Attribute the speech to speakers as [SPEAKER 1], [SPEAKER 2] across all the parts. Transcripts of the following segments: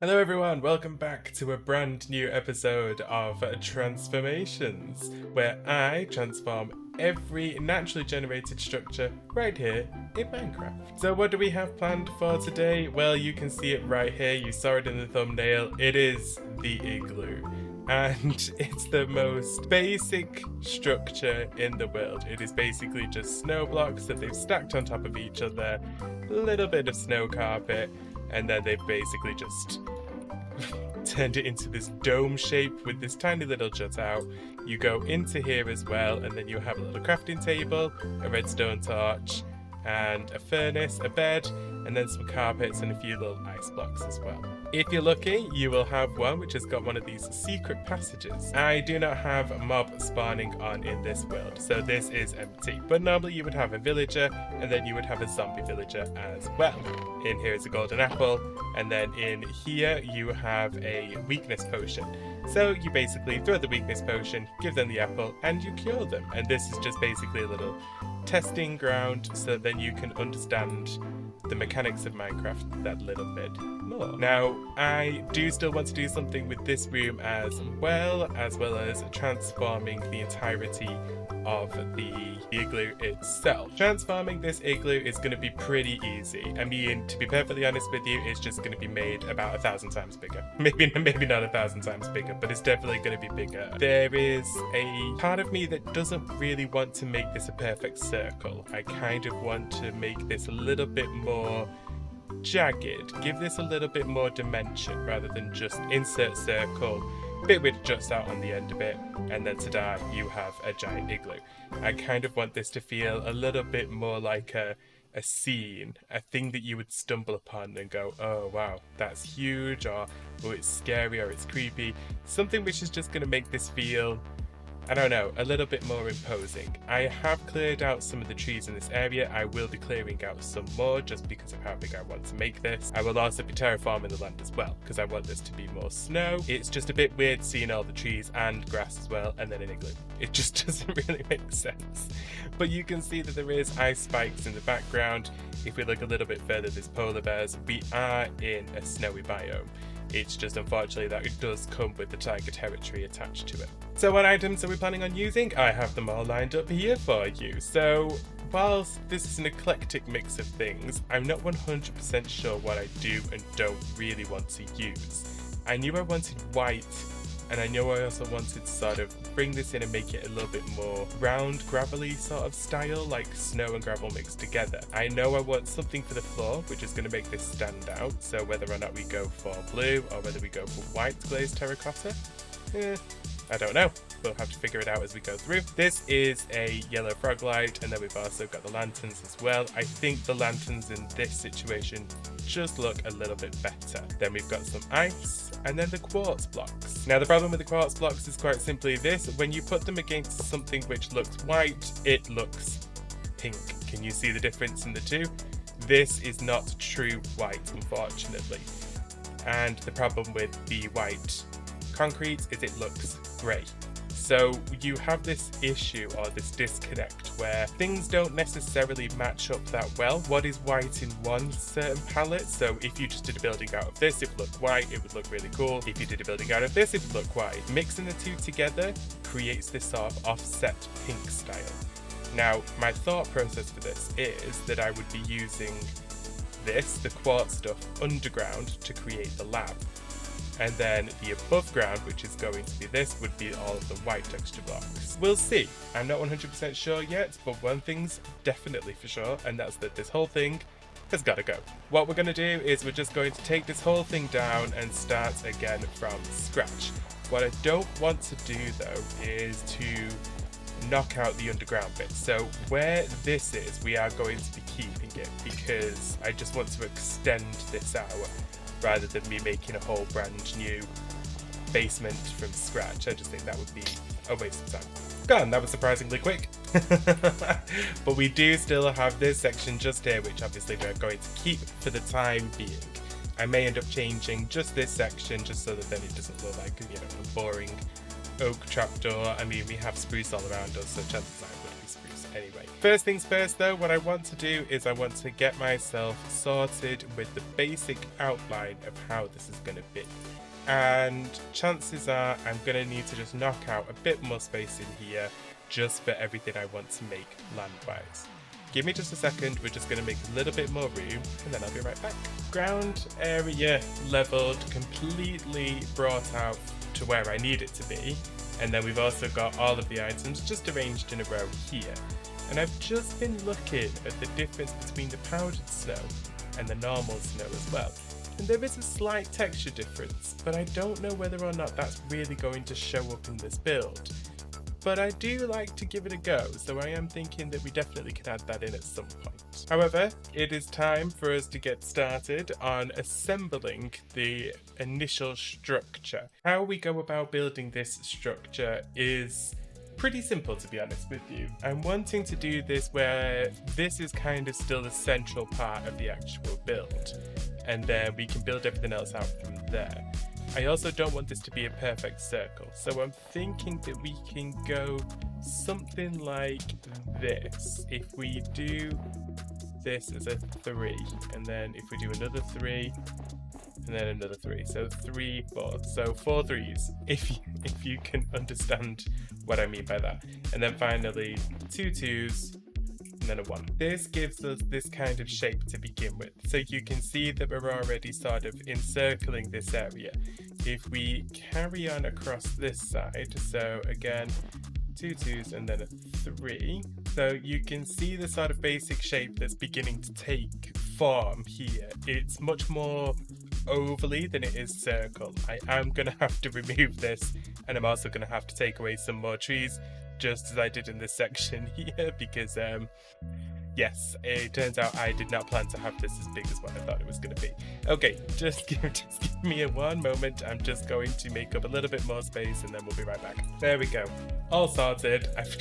[SPEAKER 1] Hello everyone, welcome back to a brand new episode of Transformations, where I transform every naturally generated structure right here in Minecraft. So what do we have planned for today? Well, you can see it right here, you saw it in the thumbnail, it is the igloo. And it's the most basic structure in the world. It is basically just snow blocks that they've stacked on top of each other, a little bit of snow carpet, and then they've basically just turned it into this dome shape with this tiny little jut out. You go into here as well, and then you have a little crafting table, a redstone torch, and a furnace, a bed, and then some carpets and a few little ice blocks as well. If you're lucky, you will have one which has got one of these secret passages. I do not have a mob spawning on in this world, so this is empty. But normally you would have a villager, and then you would have a zombie villager as well. In here is a golden apple, and then in here you have a weakness potion. So you basically throw the weakness potion, give them the apple, and you cure them. And this is just basically a little testing ground so then you can understand the mechanics of Minecraft that little bit more. Now, I do still want to do something with this room as well as transforming the entirety of the igloo itself. Transforming this igloo is going to be pretty easy. I mean, to be perfectly honest with you, it's just going to be made about 1,000 times bigger. Maybe not 1,000 times bigger, but it's definitely going to be bigger. There is a part of me that doesn't really want to make this a perfect circle. I kind of want to make this a little bit more jagged, give this a little bit more dimension rather than just insert circle, bit with juts out on the end of it, and then ta-da, you have a giant igloo. I kind of want this to feel a little bit more like a scene, a thing that you would stumble upon and go, oh wow, that's huge, or oh, it's scary, or it's creepy. Something which is just going to make this feel, I don't know, a little bit more imposing. I have cleared out some of the trees in this area. I will be clearing out some more just because of how big I want to make this. I will also be terraforming the land as well because I want this to be more snow. It's just a bit weird seeing all the trees and grass as well, and then an igloo. It just doesn't really make sense. But you can see that there is ice spikes in the background. If we look a little bit further, there's polar bears. We are in a snowy biome. It's just unfortunately that it does come with the tiger territory attached to it. So what items are we planning on using? I have them all lined up here for you. So whilst this is an eclectic mix of things, I'm not 100% sure what I do and don't really want to use. I knew I wanted white, and I know I also wanted to sort of bring this in and make it a little bit more round, gravelly sort of style, like snow and gravel mixed together. I know I want something for the floor, which is going to make this stand out, so whether or not we go for blue or whether we go for white glazed terracotta, I don't know. We'll have to figure it out as we go through. This is a yellow frog light, and then we've also got the lanterns as well. I think the lanterns in this situation just look a little bit better. Then we've got some ice, and then the quartz blocks. Now the problem with the quartz blocks is quite simply this: when you put them against something which looks white, it looks pink. Can you see the difference in the two? This is not true white, unfortunately. And the problem with the white concrete is it looks grey. So you have this issue or this disconnect where things don't necessarily match up that well. What is white in one certain palette? So if you just did a building out of this, it would look white, it would look really cool. If you did a building out of this, it would look white. Mixing the two together creates this sort of offset pink style. Now, my thought process for this is that I would be using this, the quartz stuff, underground to create the lab. And then the above ground, which is going to be this, would be all of the white texture blocks. We'll see. I'm not 100% sure yet, but one thing's definitely for sure, and that's that this whole thing has got to go. What we're going to do is we're just going to take this whole thing down and start again from scratch. What I don't want to do though is to knock out the underground bit. So where this is, we are going to be keeping it because I just want to extend this out, rather than me making a whole brand new basement from scratch. I just think that would be a waste of time. Gone, that was surprisingly quick. But we do still have this section just here, which obviously we're going to keep for the time being. I may end up changing just this section just so that then it doesn't look like, you know, a boring oak trapdoor. I mean, we have spruce all around us, so chances are it would be spruce anyway. First things first though, what I want to do is I want to get myself sorted with the basic outline of how this is going to be. And chances are I'm going to need to just knock out a bit more space in here just for everything I want to make land-wise. Give me just a second, we're just going to make a little bit more room and then I'll be right back. Ground area leveled, completely brought out to where I need it to be. And then we've also got all of the items just arranged in a row here. And I've just been looking at the difference between the powdered snow and the normal snow as well. And there is a slight texture difference, but I don't know whether or not that's really going to show up in this build. But I do like to give it a go, so I am thinking that we definitely can add that in at some point. However, it is time for us to get started on assembling the initial structure. How we go about building this structure is pretty simple, to be honest with you. I'm wanting to do this where this is kind of still the central part of the actual build, and then we can build everything else out from there. I also don't want this to be a perfect circle, so I'm thinking that we can go something like this. If we do this as a 3, and then if we do another 3, and then another 3, so 3, 4, so 4 threes, if you can understand what I mean by that. And then finally 2 2s, and then a 1. This gives us this kind of shape to begin with. So you can see that we're already sort of encircling this area. If we carry on across this side, so again, 2 2s and then a 3. So you can see the sort of basic shape that's beginning to take form here. It's much more ovally than it is circle. I am going to have to remove this, and I'm also going to have to take away some more trees, just as I did in this section here, because yes, it turns out I did not plan to have this as big as what I thought it was going to be. Okay, just give me one moment. I'm just going to make up a little bit more space and then we'll be right back. There we go. All sorted. I've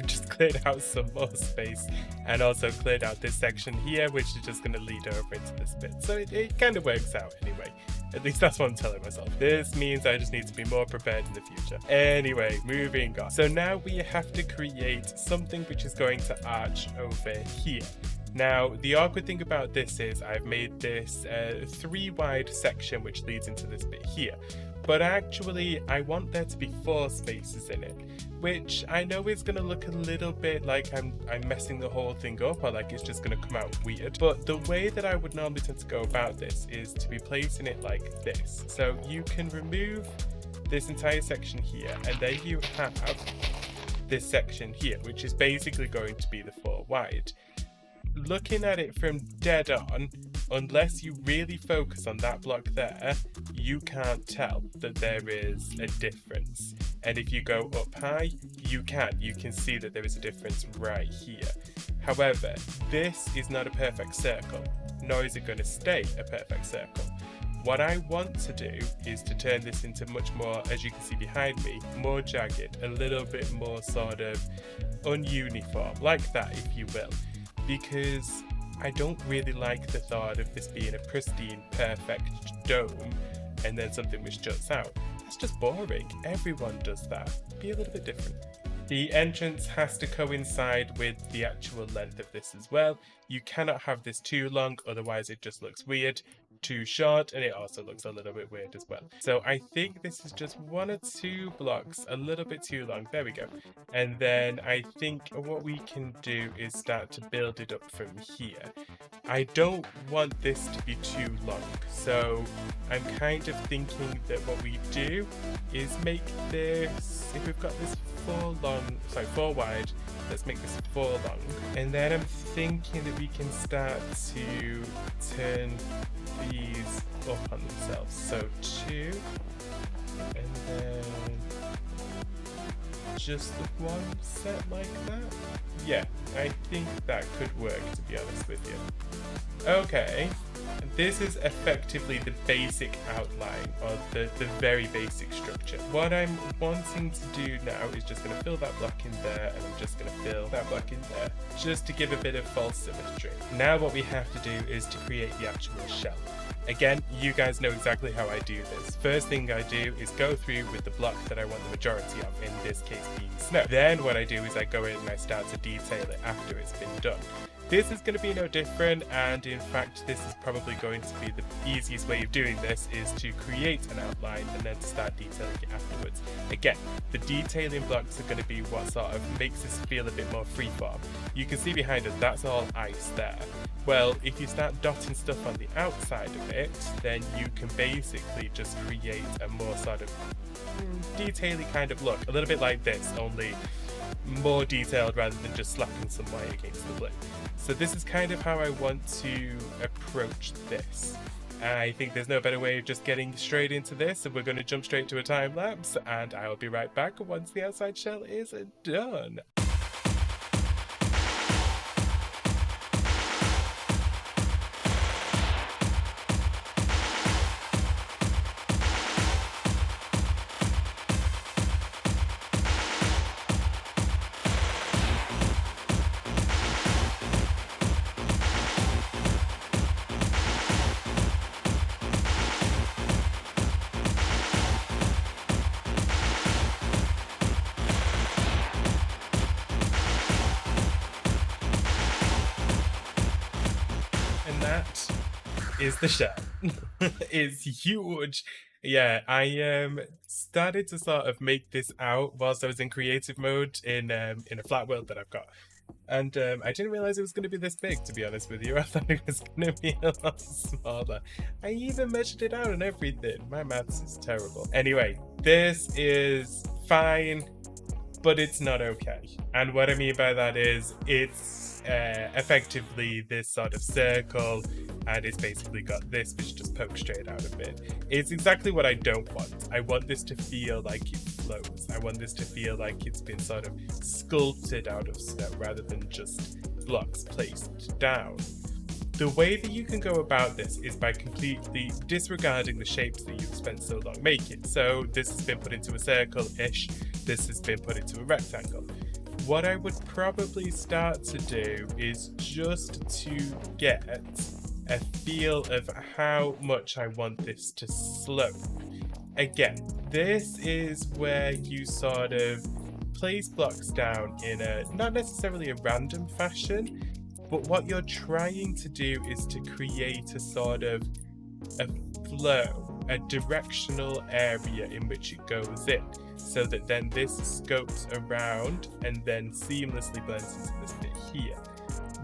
[SPEAKER 1] just cleared out some more space and also cleared out this section here, which is just going to lead over into this bit. So it kind of works out anyway. At least that's what I'm telling myself. This means I just need to be more prepared in the future. Anyway, moving on. So now we have to create something which is going to arch over here. Now, the awkward thing about this is I've made this 3 wide section which leads into this bit here. But actually, I want there to be 4 spaces in it, which I know is going to look a little bit like I'm messing the whole thing up, or like it's just going to come out weird. But the way that I would normally tend to go about this is to be placing it like this. So you can remove this entire section here, and then you have this section here, which is basically going to be the 4 wide. Looking at it from dead on, unless you really focus on that block there, you can't tell that there is a difference. And if you go up high, you can see that there is a difference right here. However, this is not a perfect circle, nor is it going to stay a perfect circle. What I want to do is to turn this into much more, as you can see behind me, more jagged, a little bit more sort of ununiform, like that if you will. Because I don't really like the thought of this being a pristine, perfect dome and then something which juts out. That's just boring. Everyone does that. Be a little bit different. The entrance has to coincide with the actual length of this as well. You cannot have this too long, otherwise it just looks weird. Too short, and it also looks a little bit weird as well. So I think this is just 1 or 2 blocks, a little bit too long. There we go. And then I think what we can do is start to build it up from here. I don't want this to be too long, so I'm kind of thinking that what we do is make this, if we've got this 4 wide, let's make this 4 long. And then I'm thinking that we can start to turn these up on themselves. So 2, and then just the 1 set like that. Yeah, I think that could work, to be honest with you. Okay, this is effectively the basic outline of the very basic structure. What I'm wanting to do now is just going to fill that block in there, and I'm just going to fill that block in there, just to give a bit of false symmetry. Now what we have to do is to create the actual shell. Again, you guys know exactly how I do this. First thing I do is go through with the block that I want the majority of, in this case being snow. Then what I do is I go in and I start to detail it after it's been done. This is going to be no different, and in fact this is probably going to be the easiest way of doing this, is to create an outline and then to start detailing it afterwards. Again, the detailing blocks are going to be what sort of makes this feel a bit more freeform. You can see behind us, that's all ice there. Well, if you start dotting stuff on the outside of it, then you can basically just create a more sort of detailing kind of look, a little bit like this, only more detailed rather than just slapping some white against the blue. So this is kind of how I want to approach this. I think there's no better way of just getting straight into this, and we're going to jump straight to a time lapse, and I'll be right back once the outside shell is done. That is the shell. It's huge. Yeah, I started to sort of make this out whilst I was in creative mode in a flat world that I've got, and I didn't realize it was going to be this big, to be honest with you. I thought it was going to be a lot smaller. I even measured it out and everything. My maths is terrible. Anyway, this is fine, but it's not okay. And what I mean by that is it's effectively this sort of circle, and it's basically got this which just pokes straight out of it. It's exactly what I don't want. I want this to feel like it flows. I want this to feel like it's been sort of sculpted out of snow rather than just blocks placed down. The way that you can go about this is by completely disregarding the shapes that you've spent so long making. So this has been put into a circle-ish, this has been put into a rectangle. What I would probably start to do is just to get a feel of how much I want this to slope. Again, this is where you sort of place blocks down in a, not necessarily a random fashion, but what you're trying to do is to create a sort of a flow, a directional area in which it goes in, so that then this scopes around and then seamlessly blends into this bit here.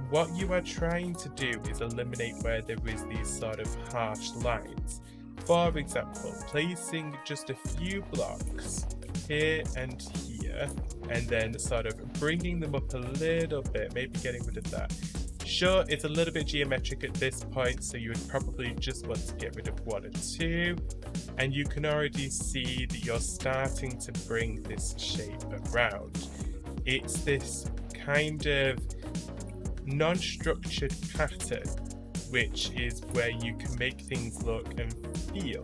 [SPEAKER 1] What you are trying to do is eliminate where there is these sort of harsh lines. For example, placing just a few blocks here and here, and then sort of bringing them up a little bit, maybe getting rid of that. Sure, it's a little bit geometric at this point, so you would probably just want to get rid of one or two, and you can already see that you're starting to bring this shape around. It's this kind of non-structured pattern, which is where you can make things look and feel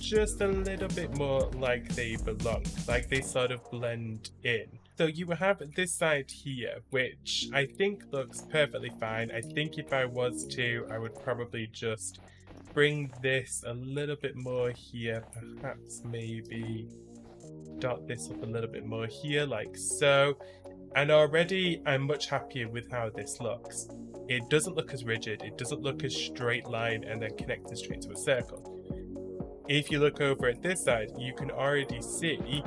[SPEAKER 1] just a little bit more like they belong, like they sort of blend in. So you have this side here, which I think looks perfectly fine. I think if I was to, I would probably just bring this a little bit more here, perhaps maybe dot this up a little bit more here, like so. And already I'm much happier with how this looks. It doesn't look as rigid, it doesn't look as straight line and then connected straight to a circle. If you look over at this side, you can already see,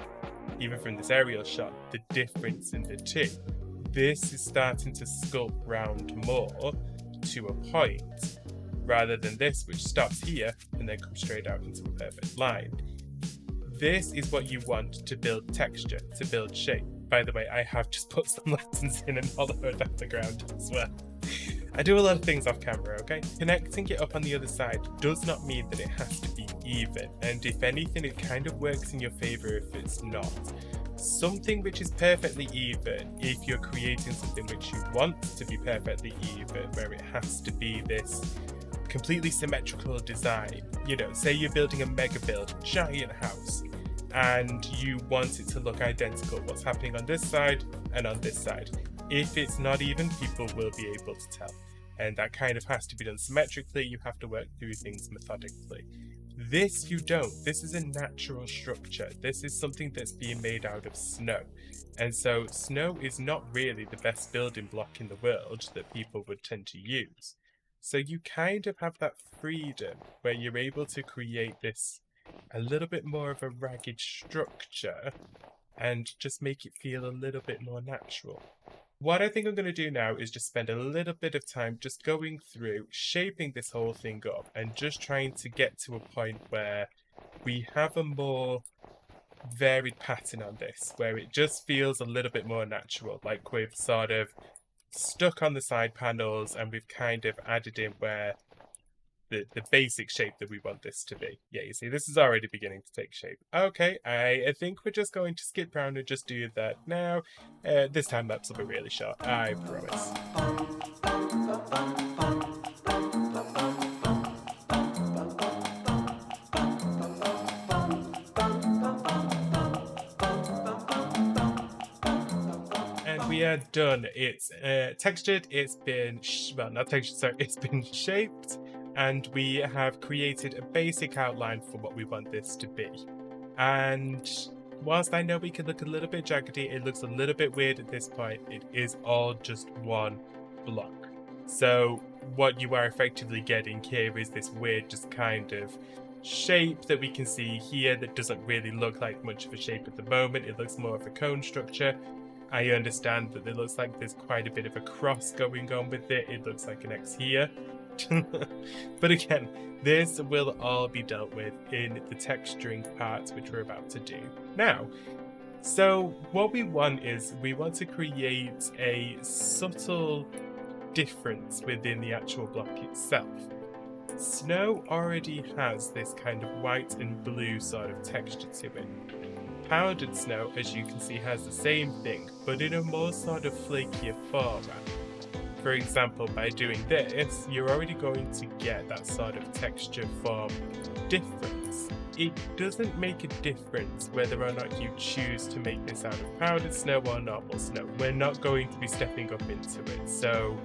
[SPEAKER 1] even from this aerial shot, the difference in the two. This is starting to sculpt round more to a point, rather than this which stops here and then comes straight out into a perfect line. This is what you want to build texture, to build shape. By the way, I have just put some lanterns in and hollowed out the ground as well. I do a lot of things off camera, okay? Connecting it up on the other side does not mean that it has to be even, and if anything, it kind of works in your favor if it's not. Something which is perfectly even, if you're creating something which you want to be perfectly even, where it has to be this completely symmetrical design. You know, say you're building a mega build, giant house, and you want it to look identical. What's happening on this side and on this side. If it's not even, people will be able to tell. and that kind of has to be done symmetrically. You have to work through things methodically. This you don't. This is a natural structure. This is something that's being made out of snow. And so snow is not really the best building block in the world that people would tend to use. So you kind of have that freedom where you're able to create this a little bit more of a ragged structure and just make it feel a little bit more natural. What I think I'm going to do now is just spend a little bit of time just going through, shaping this whole thing up, and just trying to get to a point where we have a more varied pattern on this, where it just feels a little bit more natural, like we've sort of stuck on the side panels and we've kind of added in where the basic shape that we want this to be. Yeah, you see, this is already beginning to take shape. Okay, I think we're just going to skip around and just do that now. This time lapse will be really short, I promise. And we are done. It's textured, it's been, well, not textured, sorry, it's been shaped. And we have created a basic outline for what we want this to be. And whilst I know we can look a little bit jaggedy, it looks a little bit weird at this point, it is all just one block. So what you are effectively getting here is this weird just kind of shape that we can see here that doesn't really look like much of a shape at the moment. It looks more of a cone structure. I understand that it looks like there's quite a bit of a cross going on with it. It looks like an X here. But again, this will all be dealt with in the texturing parts which we're about to do now. So what we want is we want to create a subtle difference within the actual block itself. Snow already has this kind of white and blue sort of texture to it. Powdered snow, as you can see, has the same thing, but in a more sort of flakier format. For example, by doing this, you're already going to get that sort of texture form difference. It doesn't make a difference whether or not you choose to make this out of powdered snow or normal snow. We're not going to be stepping up into it, so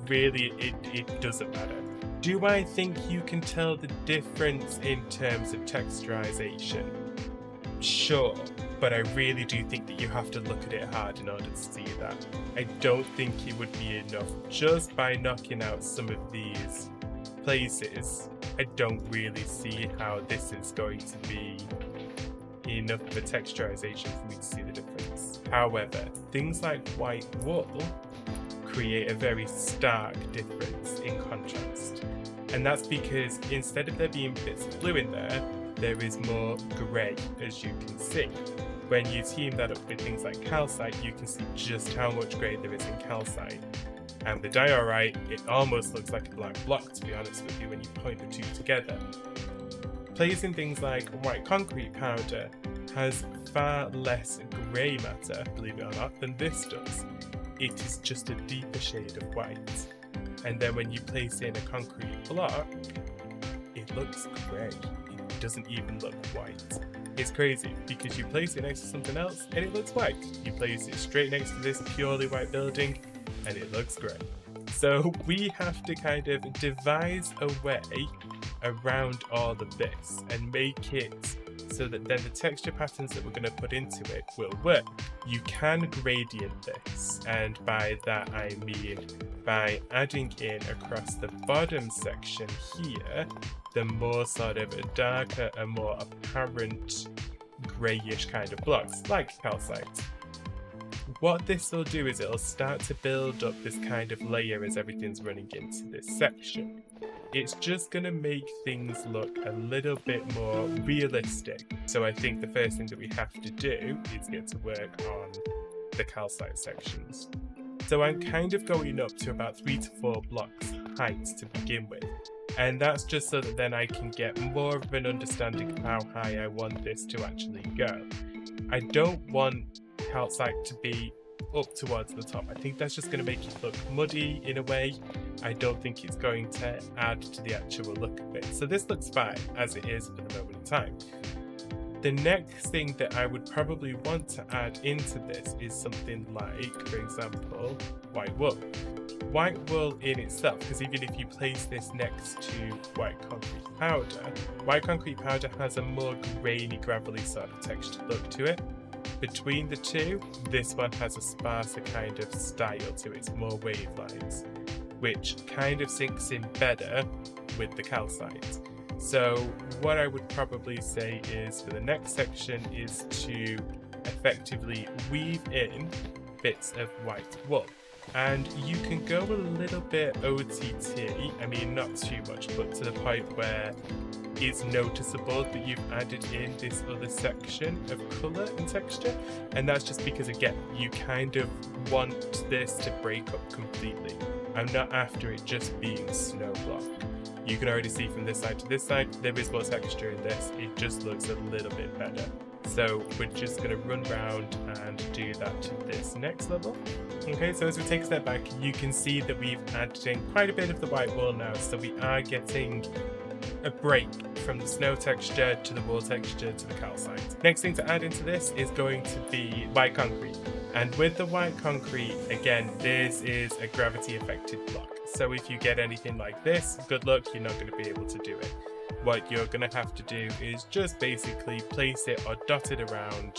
[SPEAKER 1] really it doesn't matter. Do I think you can tell the difference in terms of texturization? Sure, but I really do think that you have to look at it hard in order to see that. I don't think it would be enough just by knocking out some of these places. I don't really see how this is going to be enough of a texturization for me to see the difference. However, things like white wool create a very stark difference in contrast. And that's because instead of there being bits of blue in there is more grey, as you can see. When you team that up with things like calcite, you can see just how much grey there is in calcite. And the diorite, it almost looks like a black block, to be honest with you, when you point the two together. Placing things like white concrete powder has far less grey matter, believe it or not, than this does. It is just a deeper shade of white. And then when you place in a concrete block, it looks grey. It doesn't even look white. It's crazy because you place it next to something else and it looks white. You place it straight next to this purely white building and it looks grey. So we have to kind of devise a way around all of this and make it so that then the texture patterns that we're going to put into it will work. You can gradient this, and by that I mean by adding in across the bottom section here the more sort of a darker and more apparent greyish kind of blocks, like calcite. What this will do is it'll start to build up this kind of layer as everything's running into this section. It's just going to make things look a little bit more realistic. So I think the first thing that we have to do is get to work on the calcite sections. So I'm kind of going up to about 3 to 4 blocks height to begin with. And that's just so that then I can get more of an understanding of how high I want this to actually go. I don't want calcite to be up towards the top. I think that's just going to make it look muddy in a way. I don't think it's going to add to the actual look of it. So this looks fine as it is for the moment in time. The next thing that I would probably want to add into this is something like, for example, white wool. white wool in itself, because even if you place this next to white concrete powder has a more grainy, gravelly sort of texture look to it. Between the two, this one has a sparser kind of style to it. It's more wave lines, which kind of sinks in better with the calcite. So what I would probably say is for the next section is to effectively weave in bits of white wool. And you can go a little bit OTT, I mean not too much, but to the point where it's noticeable that you've added in this other section of colour and texture. And that's just because, again, you kind of want this to break up completely. I'm not after it just being snow block. You can already see from this side to this side, there is more texture in this. It just looks a little bit better. So we're just going to run round and do that to this next level. Okay, so as we take a step back, you can see that we've added in quite a bit of the white wool now. So we are getting a break from the snow texture to the wool texture to the calcite. Next thing to add into this is going to be white concrete. And with the white concrete, again, this is a gravity affected block. So if you get anything like this, good luck, you're not going to be able to do it. What you're going to have to do is just basically place it or dot it around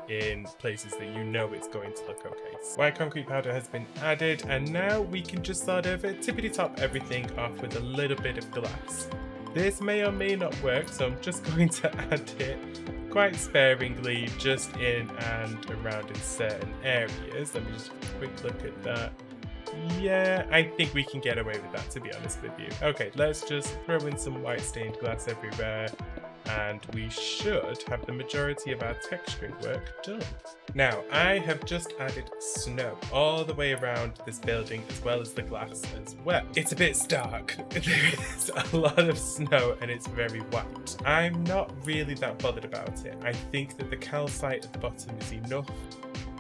[SPEAKER 1] in places that you know it's going to look okay. White concrete powder has been added, and now we can just sort of tippity top everything off with a little bit of glass. This may or may not work, so I'm just going to add it quite sparingly, just in and around in certain areas. Let me just have a quick look at that. Yeah, I think we can get away with that, to be honest with you. Okay, let's just throw in some white stained glass everywhere, and we should have the majority of our texturing work done. Now, I have just added snow all the way around this building, as well as the glass as well. It's a bit stark. There is a lot of snow and it's very white. I'm not really that bothered about it. I think that the calcite at the bottom is enough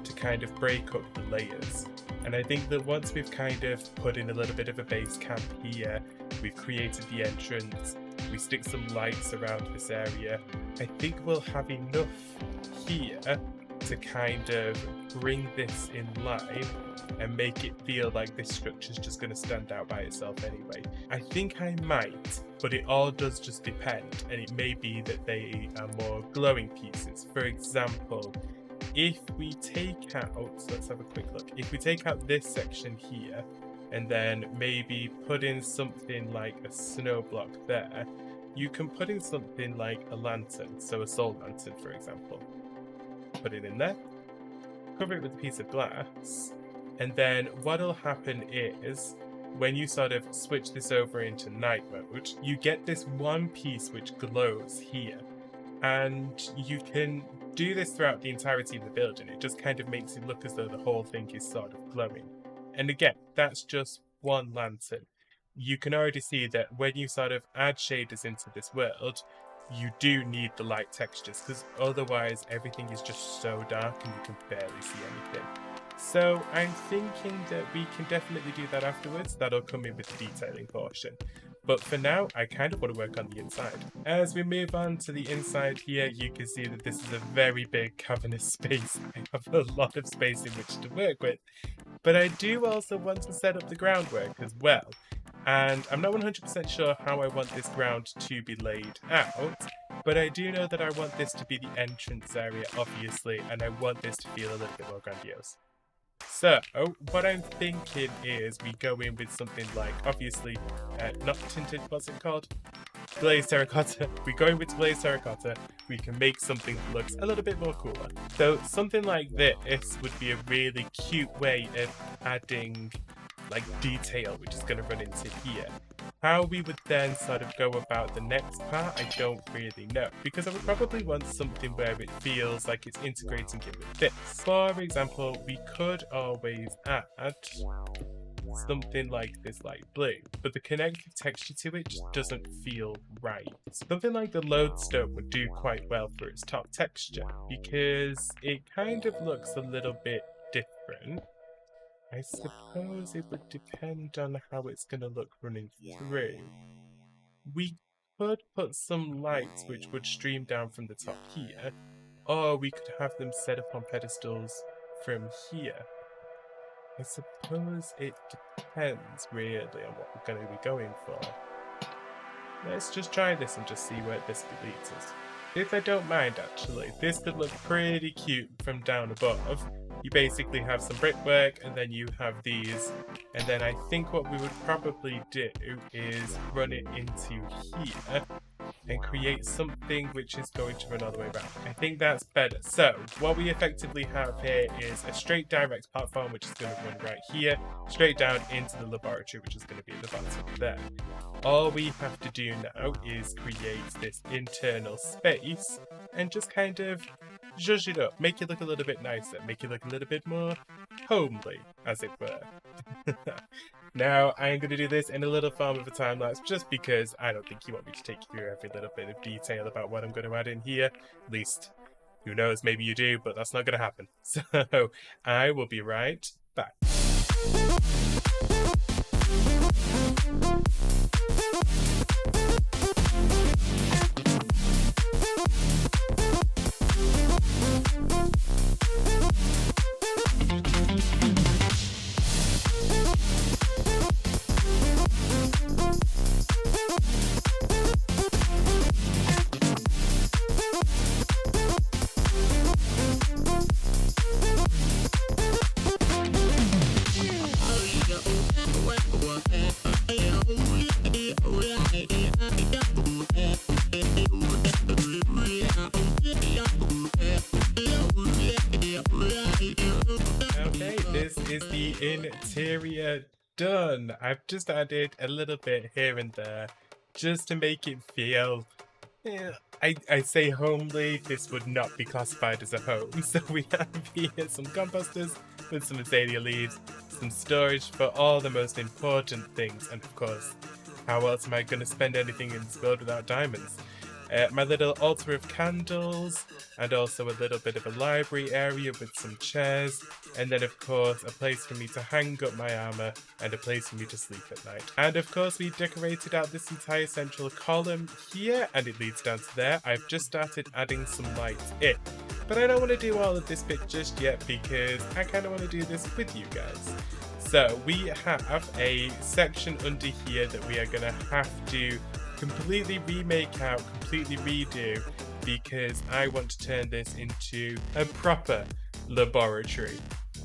[SPEAKER 1] to kind of break up the layers. And I think that once we've kind of put in a little bit of a base camp here, we've created the entrance, we stick some lights around this area, I think we'll have enough here to kind of bring this in line and make it feel like this structure's just going to stand out by itself anyway. I think I might, but it all does just depend, and it may be that they are more glowing pieces. For example, if we take out, let's have a quick look. If we take out this section here and then maybe put in something like a snow block there, you can put in something like a lantern, so a soul lantern for example. Put it in there, cover it with a piece of glass, and then what'll happen is when you sort of switch this over into night mode, you get this one piece which glows here, and you can do this throughout the entirety of the building. It just kind of makes it look as though the whole thing is sort of glowing. And again, that's just one lantern. You can already see that when you sort of add shaders into this world, you do need the light textures, because otherwise everything is just so dark and you can barely see anything. So I'm thinking that we can definitely do that afterwards. That'll come in with the detailing portion. But for now, I kind of want to work on the inside. As we move on to the inside here, you can see that this is a very big cavernous space. I have a lot of space in which to work with. But I do also want to set up the groundwork as well. And I'm not 100% sure how I want this ground to be laid out, but I do know that I want this to be the entrance area, obviously, and I want this to feel a little bit more grandiose. So, what I'm thinking is we go in with something like, obviously, not tinted, what's it called? Glazed terracotta. We go in with glazed terracotta, we can make something that looks a little bit more cooler. So, something like this would be a really cute way of adding, like, detail, which is going to run into here. How we would then sort of go about the next part, I don't really know, because I would probably want something where it feels like it's integrating it with this. For example, we could always add something like this light blue, but the connective texture to it just doesn't feel right. Something like the lodestone would do quite well for its top texture, because it kind of looks a little bit different. I suppose it would depend on how it's going to look running through. We could put some lights which would stream down from the top here, or we could have them set up on pedestals from here. I suppose it depends really on what we're going to be going for. Let's just try this and just see where this leads us. If I don't mind, actually, this could look pretty cute from down above. You basically have some brickwork, and then you have these, and then I think what we would probably do is run it into here and create something which is going to run all the way around. I think that's better. So what we effectively have here is a straight direct platform which is going to run right here, straight down into the laboratory, which is going to be at the bottom there. All we have to do now is create this internal space and just kind of zhuzh it up, make it look a little bit nicer, make it look a little bit more homely, as it were. Now, I'm going to do this in a little form of a time lapse just because I don't think you want me to take you through every little bit of detail about what I'm going to add in here. At least, who knows, maybe you do, but that's not going to happen. So, I will be right back. Is the interior done. I've just added a little bit here and there just to make it feel, I say homely, this would not be classified as a home. So we have here some composters with some azalea leaves, some storage for all the most important things, and of course, how else am I going to spend anything in this world without diamonds? My little altar of candles, and also a little bit of a library area with some chairs, and then of course a place for me to hang up my armour, and a place for me to sleep at night. And of course we decorated out this entire central column here, and it leads down to there. I've just started adding some lights in, but I don't want to do all of this bit just yet because I kind of want to do this with you guys. So we have a section under here that we are going to have to completely remake out, completely redo, because I want to turn this into a proper laboratory,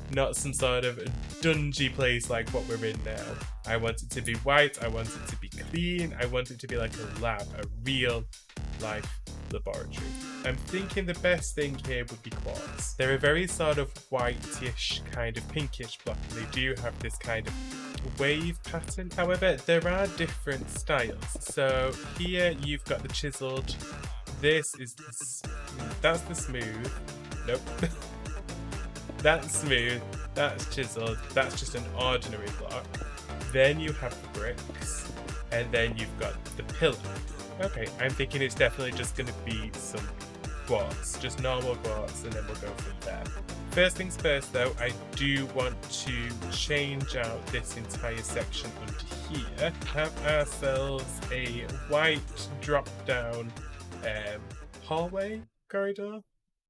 [SPEAKER 1] not some sort of dungy place like what we're in now. I want it to be white, I want it to be clean, I want it to be like a lab, a real life laboratory. I'm thinking the best thing here would be quartz. They're a very sort of whitish, kind of pinkish block, and they do have this kind of wave pattern. However, there are different styles. So here you've got the chiseled. This is that's the smooth. Nope. That's smooth. That's chiseled. That's just an ordinary block. Then you have the bricks, and then you've got the pillar. Okay, I'm thinking it's definitely just going to be some quartz, just normal quartz, and then we'll go from there. First things first though, I do want to change out this entire section under here. Have ourselves a white drop down hallway, corridor,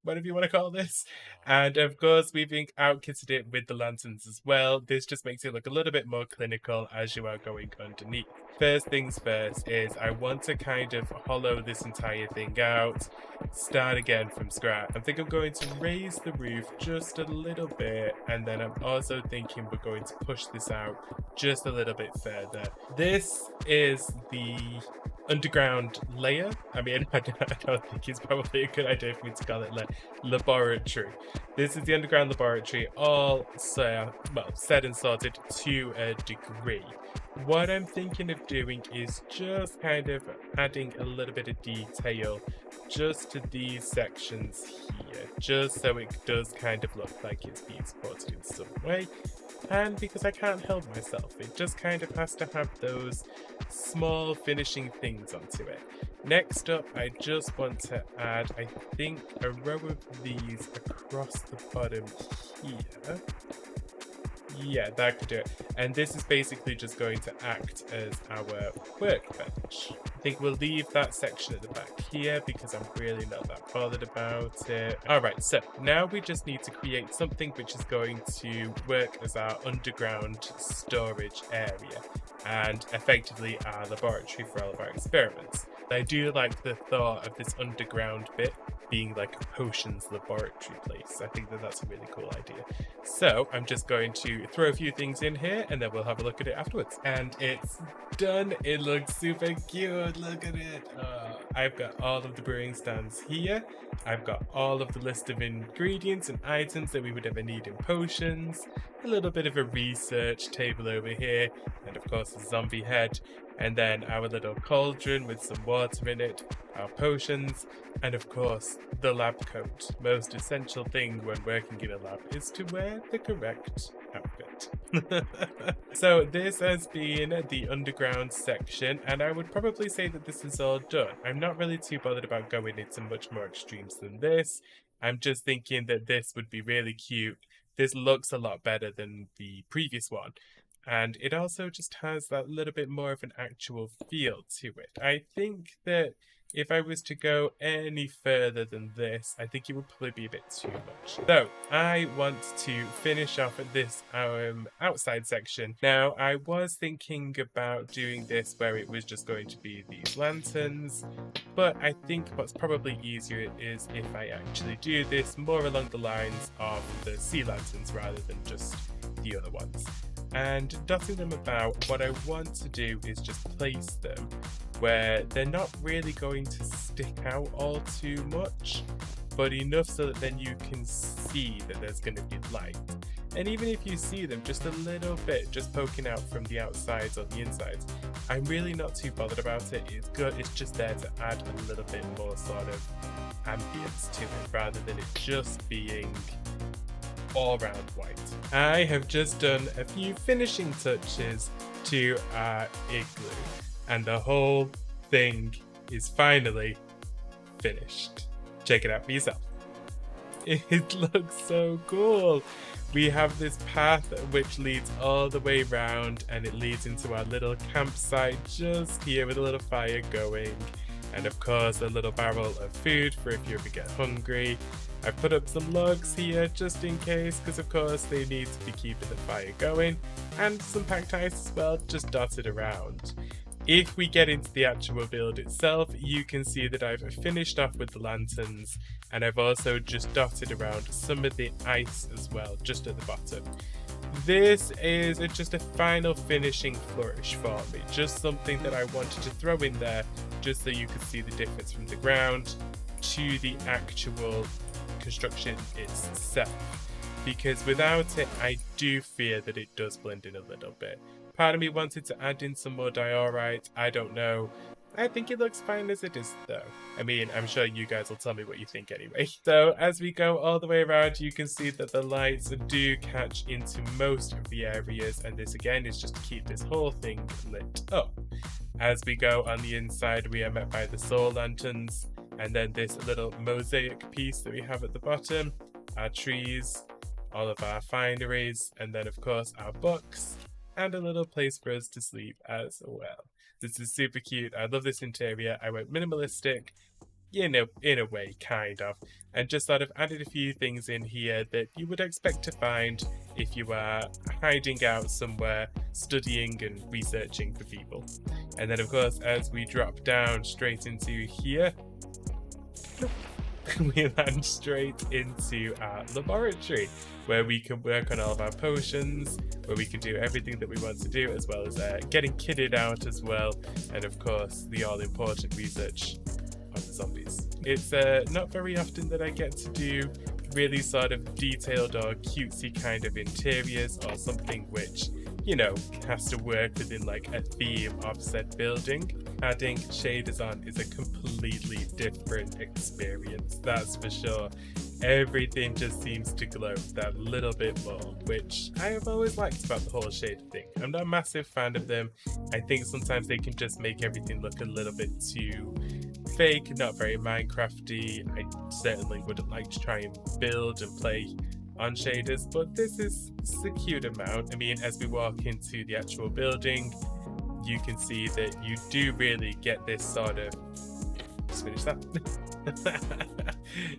[SPEAKER 1] whatever you want to call this. And of course we've out-kitted it with the lanterns as well. This just makes it look a little bit more clinical as you are going underneath. First things first is I want to kind of hollow this entire thing out, start again from scratch. I think I'm going to raise the roof just a little bit, and then I'm also thinking we're going to push this out just a little bit further. This is the underground layer. I mean, I don't think it's probably a good idea for me to call it laboratory. This is the underground laboratory, all said and sorted to a degree. What I'm thinking of doing is just kind of adding a little bit of detail just to these sections here, just so it does kind of look like it's being supported in some way. And because I can't help myself, it just kind of has to have those small finishing things onto it. Next up, I just want to add, I think, a row of these across the bottom here. Yeah, that could do it. And this is basically just going to act as our workbench. I think we'll leave that section at the back here because I'm really not that bothered about it. All right, so now we just need to create something which is going to work as our underground storage area and effectively our laboratory for all of our experiments. I do like the thought of this underground bit being like a potions laboratory place. I think that that's a really cool idea. So I'm just going to throw a few things in here and then we'll have a look at it afterwards. And it's done. It looks super cute. Look at it. I've got all of the brewing stands here. I've got all of the list of ingredients and items that we would ever need in potions. A little bit of a research table over here. And of course a zombie head. And then our little cauldron with some water in it, our potions, and of course the lab coat. Most essential thing when working in a lab is to wear the correct outfit. So this has been the underground section, and I would probably say that this is all done. I'm not really too bothered about going into much more extremes than this. I'm just thinking that this would be really cute. This looks a lot better than the previous one. And it also just has that little bit more of an actual feel to it. I think that if I was to go any further than this, I think it would probably be a bit too much. So I want to finish off at this outside section. Now, I was thinking about doing this where it was just going to be these lanterns, but I think what's probably easier is if I actually do this more along the lines of the sea lanterns rather than just the other ones. And dotting them about, what I want to do is just place them where they're not really going to stick out all too much, but enough so that then you can see that there's going to be light. And even if you see them just a little bit just poking out from the outsides or the insides, I'm really not too bothered about it. It's good, it's just there to add a little bit more sort of ambience to it rather than it just being all round white. I have just done a few finishing touches to our igloo and the whole thing is finally finished. Check it out for yourself. It looks so cool. We have this path which leads all the way round and it leads into our little campsite just here with a little fire going. And of course a little barrel of food for if you ever get hungry. I've put up some logs here just in case because of course they need to be keeping the fire going. And some packed ice as well just dotted around. If we get into the actual build itself, you can see that I've finished off with the lanterns and I've also just dotted around some of the ice as well, just at the bottom. This is just a final finishing flourish for me, just something that I wanted to throw in there just so you could see the difference from the ground to the actual construction itself. Because without it, I do fear that it does blend in a little bit. Part of me wanted to add in some more diorite, I don't know. I think it looks fine as it is though. I mean, I'm sure you guys will tell me what you think anyway. So as we go all the way around, you can see that the lights do catch into most of the areas, and this again is just to keep this whole thing lit up. As we go on the inside, we are met by the soul lanterns, and then this little mosaic piece that we have at the bottom, our trees, all of our fineries, and then of course our books, and a little place for us to sleep as well. This is super cute. I love this interior. I went minimalistic, you know, in a way, kind of, and just sort of added a few things in here that you would expect to find if you are hiding out somewhere, studying and researching for people. And then of course, as we drop down straight into here, we land straight into our laboratory where we can work on all of our potions, where we can do everything that we want to do, as well as getting kitted out as well, and of course the all-important research of the zombies. It's not very often that I get to do really sort of detailed or cutesy kind of interiors or something which, you know, has to work within like a theme of said building. Adding shaders on is a completely different experience, that's for sure. Everything just seems to glow that little bit more, which I have always liked about the whole shader thing. I'm not a massive fan of them. I think sometimes they can just make everything look a little bit too fake, not very Minecrafty. I certainly wouldn't like to try and build and play on shaders, but this is a cute amount. I mean, as we walk into the actual building, you can see that you do really get this sort of, just finish that.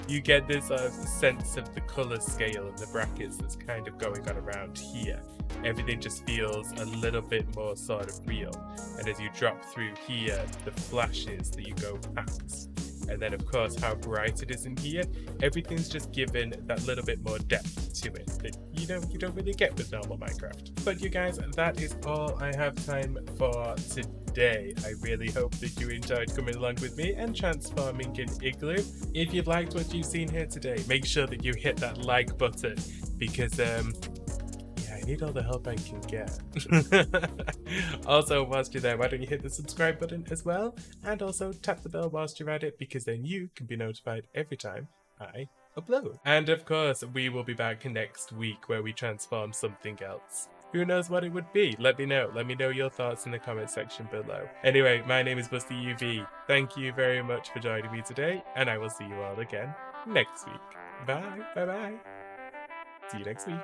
[SPEAKER 1] You get this sort of sense of the color scale and the brackets that's kind of going on around here. Everything just feels a little bit more sort of real. And as you drop through here, the flashes that you go past, and then of course how bright it is in here, everything's just given that little bit more depth to it that you don't really get with normal Minecraft. But you guys, that is all I have time for today. I really hope that you enjoyed coming along with me and transforming an igloo. If you've liked what you've seen here today, make sure that you hit that like button, because I need all the help I can get. Also, whilst you're there, why don't you hit the subscribe button as well, and also tap the bell whilst you're at it, because then you can be notified every time I upload. And of course, we will be back next week where we transform something else. Who knows what it would be? Let me know. Let me know your thoughts in the comment section below. Anyway, my name is BustyUV. Thank you very much for joining me today, and I will see you all again next week. Bye. Bye-bye. See you next week.